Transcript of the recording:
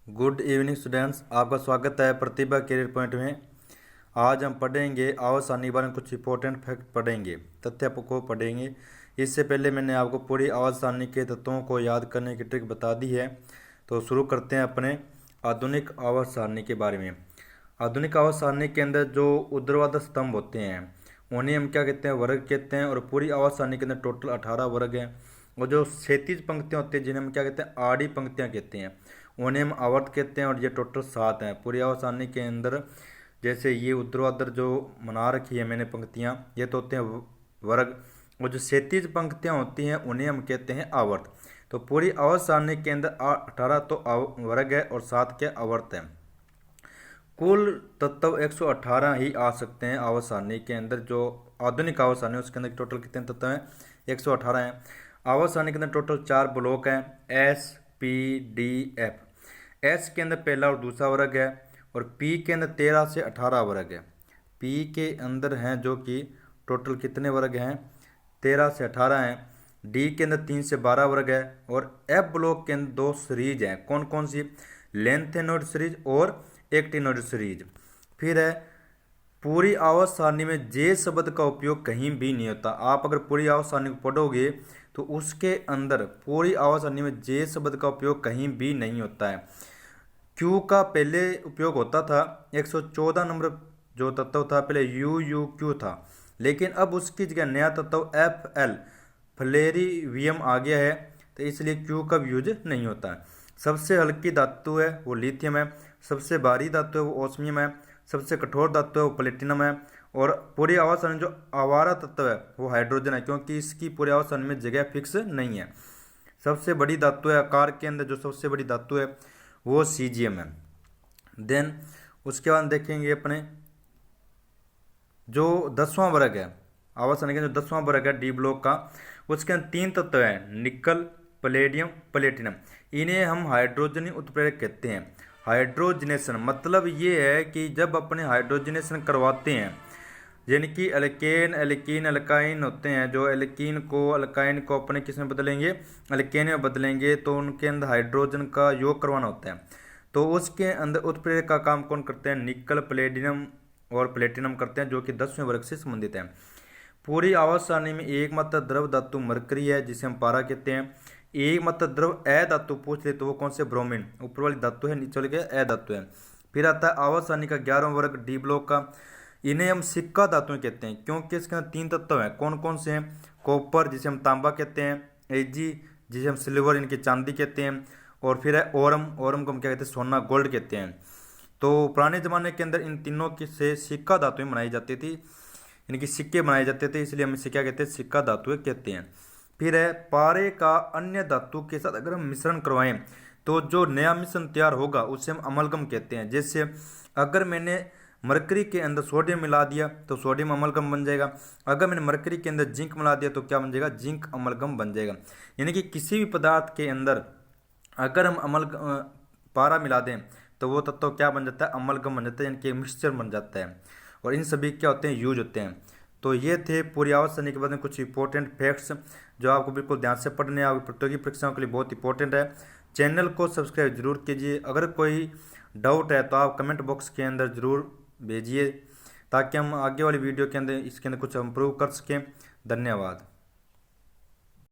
Good evening students, आपका स्वागत है प्रतिभा करियर पॉइंट में। आज हम पढ़ेंगे आवाज़ सारणी के बारे में कुछ इंपॉर्टेंट फैक्ट पढ़ेंगे, तथ्य को पढ़ेंगे। इससे पहले मैंने आपको पूरी आवाज़ सारणी के तत्वों को याद करने की ट्रिक बता दी है। तो शुरू करते हैं अपने आधुनिक आवाज़ सारणी के बारे में। आधुनिक आवाज़ सारणी के अंदर जो ऊर्ध्वाधर स्तंभ होते हैं उन्हें हम क्या कहते हैं, वर्ग कहते हैं। और पूरी आवाज़ सारणी के अंदर टोटल 18 वर्ग हैं। और जो क्षैतिज पंक्तियाँ होती हैं जिन्हें हम क्या कहते हैं, आड़ी पंक्तियाँ कहते हैं, उन्हें हम आवर्त कहते हैं। और ये टोटल 7 हैं पूरी आवाज़ सारणी के अंदर। जैसे ये ऊर्ध्वाधर जो बना रखी है मैंने पंक्तियाँ, ये तो होते हैं वर्ग। और जो क्षैतिज पंक्तियाँ होती हैं उन्हें हम कहते हैं आवर्त। तो पूरी आवाज़ सारणी के अंदर 18 तो वर्ग है और 7 के आवर्त हैं। कुल तत्व 118 ही आ सकते हैं आवाज़ सारणी के अंदर। जो आधुनिक आवाज़ सारणी उसके अंदर टोटल कितने तत्व हैं, 118 हैं। आवाज़ सारणी के अंदर टोटल 4 ब्लॉक हैं, S P D F. S के अंदर पहला और दूसरा वर्ग है और पी के अंदर 13 से 18 वर्ग है। पी के अंदर हैं जो कि टोटल कितने वर्ग हैं, 13 से 18 हैं। डी के अंदर 3 से 12 वर्ग है। और एफ ब्लॉक के अंदर 2 सीरीज हैं। कौन कौन सी, लेंथेनोइड सीरीज और एक्टिनोइड सीरीज। फिर है पूरी आवाज़ सारणी में जे शब्द का उपयोग कहीं भी नहीं होता। आप अगर पूरी आवाज़ सारणी को पढ़ोगे तो उसके अंदर पूरी आवाज़ सारणी में जे शब्द का उपयोग कहीं भी नहीं होता है। क्यू का पहले उपयोग होता था, 114 नंबर जो तत्व था पहले यू यू क्यू था, लेकिन अब उसकी जगह नया तत्व एफ एल फ्लेरिवियम आ गया है, तो इसलिए क्यू का यूज नहीं होता है। सबसे हल्की धातु है वो लिथियम है, सबसे भारी धातु है वो ओस्मियम है, सबसे कठोर धातु है वो प्लेटिनम है। और पूरी आवाज़ सारणी जो आवारा तत्व है वो हाइड्रोजन है, क्योंकि इसकी पूरी आवाज़ सारणी में जगह फिक्स नहीं है। सबसे बड़ी धातु है आकार के अंदर, जो सबसे बड़ी धातु है वो सीजियम है। देन उसके बाद देखेंगे अपने जो 10वां वर्ग है आवाज़ सारणी का, जो 10वां वर्ग है डी ब्लॉक का, उसके अंदर 3 तत्व हैं, निकल, पैलेडियम, प्लेटिनम। इन्हें हम हाइड्रोजनी उत्प्रेरक कहते हैं। हाइड्रोजनेशन मतलब ये है कि जब अपने हाइड्रोजनेशन करवाते हैं, यानी कि एल्केन एल्कीन अल्काइन होते हैं, जो एल्कीन को अल्काइन को अपने किस में बदलेंगे, एल्केन में बदलेंगे, तो उनके अंदर हाइड्रोजन का योग करवाना होता है। तो उसके अंदर उत्प्रेरक का काम कौन करते हैं, निकल, पैलेडियम और प्लेटिनम करते हैं, जो कि 10वें वर्ग से संबंधित है। पूरी आवाज़ सारणी में एकमात्र द्रव धातु मरकरी है, जिसे हम पारा कहते हैं। एकमात्र द्रव अ धातु पूछ ले तो वो कौन से, ब्रोमीन ऊपर वाली धातु है, नीचे वाली अ धातु है। फिर आता है आवाज़ सारणी का 11वां वर्ग डी ब्लॉक का। इन्हें हम सिक्का धातुएं कहते हैं, क्योंकि इसके अंदर 3 तत्व हैं। कौन कौन से हैं, कॉपर जिसे हम तांबा कहते हैं, एजी जिसे हम सिल्वर इनकी चांदी कहते हैं, और फिर है ओरम, ओरम को हम क्या कहते हैं, सोना गोल्ड कहते हैं। तो पुराने ज़माने के अंदर इन तीनों की से सिक्का धातुएं बनाई जाती थी, इनकी सिक्के बनाए जाते थे, इसलिए हम इसे क्या कहते हैं, सिक्का धातुएं कहते हैं। फिर है पारे का अन्य धातु के साथ अगर हम मिश्रण करवाएं तो जो नया मिश्रण तैयार होगा उसे हम अमलगम कहते हैं। जैसे अगर मैंने मरकरी के अंदर सोडियम मिला दिया तो सोडियम अमलगम बन जाएगा। अगर मैंने मरकरी के अंदर जिंक मिला दिया तो क्या बन जाएगा, जिंक अमलगम बन जाएगा। यानी कि किसी भी पदार्थ के अंदर अगर हम पारा मिला दें तो वो तत्व क्या बन जाता है, अमलगम बन जाता है, यानी कि मिक्सचर बन जाता है। और इन सभी क्या होते हैं, यूज होते हैं। तो ये थे पूरी आवाज़ सारणी के बारे में कुछ इंपॉर्टेंट फैक्ट्स जो आपको बिल्कुल ध्यान से पढ़ने और प्रतियोगी परीक्षाओं के लिए बहुत इंपॉर्टेंट है। चैनल को सब्सक्राइब जरूर कीजिए। अगर कोई डाउट है तो आप कमेंट बॉक्स के अंदर ज़रूर भेजिए, ताकि हम आगे वाली वीडियो के अंदर इसके अंदर कुछ इम्प्रूव कर सकें। धन्यवाद।